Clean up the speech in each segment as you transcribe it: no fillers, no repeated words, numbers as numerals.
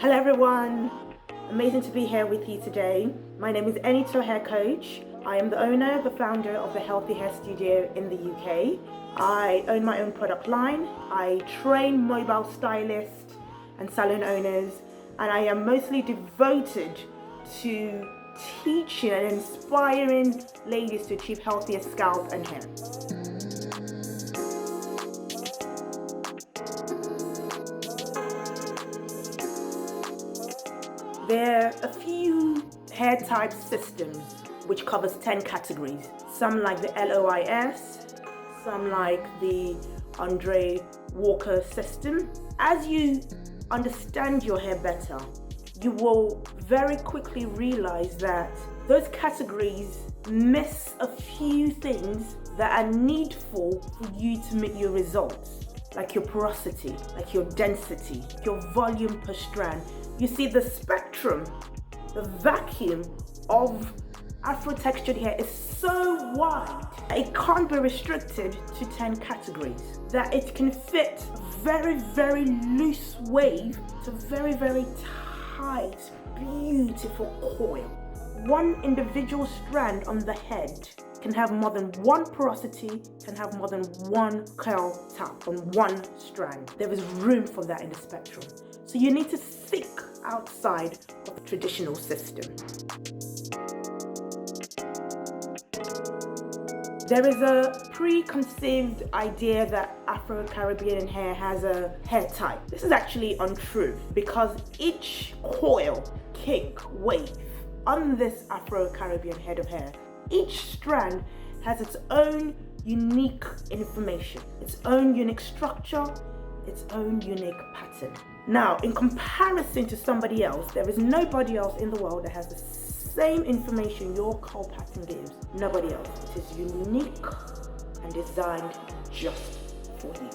Hello everyone, amazing to be here with you today. My name is Enitan Hair Coach. I am the owner, the founder of the Healthy Hair Studio in the UK. I own my own product line. I train mobile stylists and salon owners, and I am mostly devoted to teaching and inspiring ladies to achieve healthier scalp and hair. There are a few hair type systems which covers 10 categories. Some like the LOIS, some like the Andre Walker system. As you understand your hair better, you will very quickly realize that those categories miss a few things that are needful for you to meet your results, like your porosity, like your density, your volume per strand. You see, the spectrum, the vacuum of Afro textured hair is so wide, it can't be restricted to 10 categories, that it can fit very, very loose wave to very, very tight, beautiful coil. One individual strand on the head can have more than one porosity, can have more than one curl tap on one strand. There is room for that in the spectrum. So you need to think outside of the traditional system. There is a preconceived idea that Afro-Caribbean hair has a hair type. This is actually untrue because each coil, kink, wave on this Afro-Caribbean head of hair, each strand has its own unique information, its own unique structure, its own unique pattern. Now, in comparison to somebody else, there is nobody else in the world that has the same information your curl pattern gives. Nobody else. It is unique and designed just for you.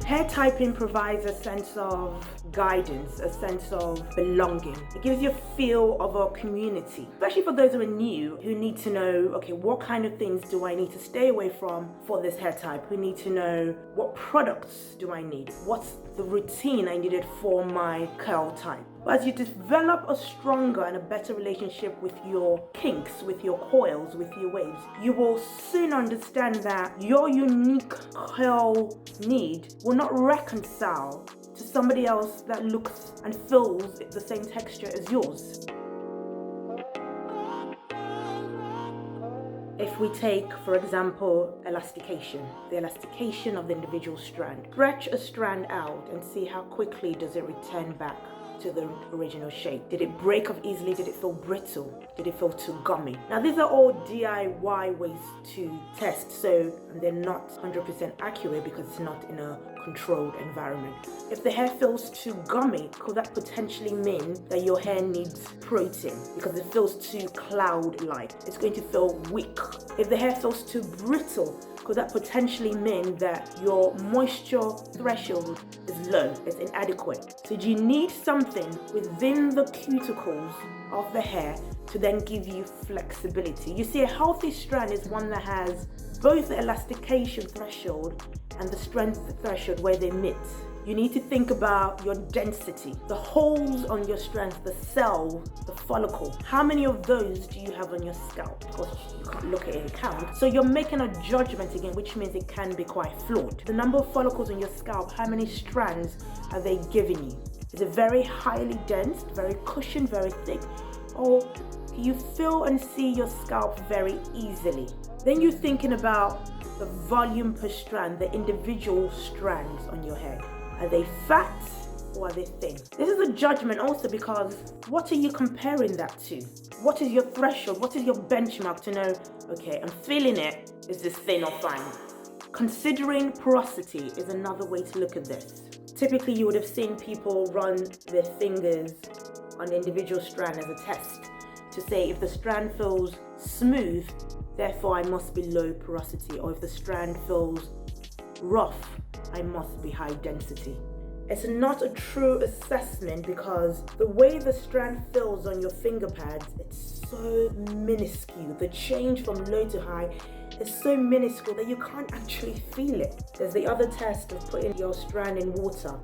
Hair typing provides a sense of guidance, a sense of belonging. It gives you a feel of a community, especially for those who are new, who need to know, okay, what kind of things do I need to stay away from for this hair type? Who need to know what products do I need? What's the routine I needed for my curl type? But as you develop a stronger and a better relationship with your kinks, with your coils, with your waves, you will soon understand that your unique curl need will not reconcile to somebody else that looks and feels the same texture as yours. If we take, for example, elastication, the elastication of the individual strand. Stretch a strand out and see how quickly does it return back to the original shape. Did it break off easily? Did it feel brittle? Did it feel too gummy? Now, these are all DIY ways to test, so they're not 100% accurate because it's not in a controlled environment. If the hair feels too gummy, could that potentially mean that your hair needs protein because it feels too cloud-like? It's going to feel weak. If the hair feels too brittle, could that potentially mean that your moisture threshold is low, is inadequate? So do you need something within the cuticles of the hair to then give you flexibility? You see, a healthy strand is one that has both the elastication threshold and the strength threshold where they meet. You need to think about your density, the holes on your strands, the cell, the follicle. How many of those do you have on your scalp? Of course, you can't look at it and count. So you're making a judgment again, which means it can be quite flawed. The number of follicles on your scalp, how many strands are they giving you? Is it very highly dense, very cushioned, very thick? Or can you feel and see your scalp very easily? Then you're thinking about the volume per strand, the individual strands on your hair. Are they fat or are they thin? This is a judgment also because what are you comparing that to? What is your threshold? What is your benchmark to know, okay, I'm feeling it, is this thin or fine? Considering porosity is another way to look at this. Typically, you would have seen people run their fingers on the individual strand as a test to say if the strand feels smooth, therefore I must be low porosity, or if the strand feels rough, I must be high density. It's not a true assessment because the way the strand feels on your finger pads, it's so minuscule. The change from low to high is so minuscule that you can't actually feel it. There's the other test of putting your strand in water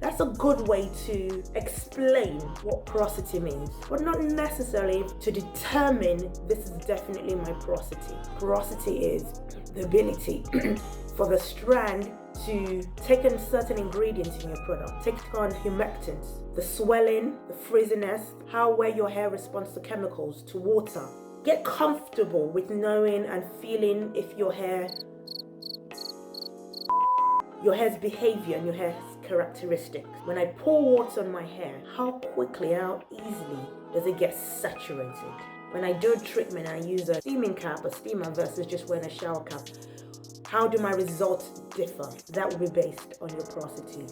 That's a good way to explain what porosity means, but not necessarily to determine this is definitely my porosity. Porosity is the ability for the strand to take on certain ingredients in your product, take on humectants, the swelling, the frizziness, where your hair responds to chemicals, to water. Get comfortable with knowing and feeling if your hair's behavior and your hair's characteristics. When I pour water on my hair, how quickly, how easily does it get saturated? When I do a treatment, I use a steaming cap, a steamer versus just wearing a shower cap. How do my results differ? That will be based on your porosity.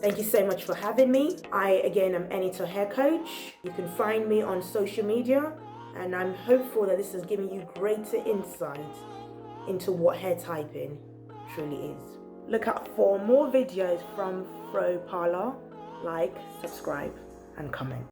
Thank you so much for having me. I, again, am Enitan Hair Coach. You can find me on social media, and I'm hopeful that this has given you greater insight into what hair typing truly is. Look out for more videos from FroParlour. Like, subscribe, and comment.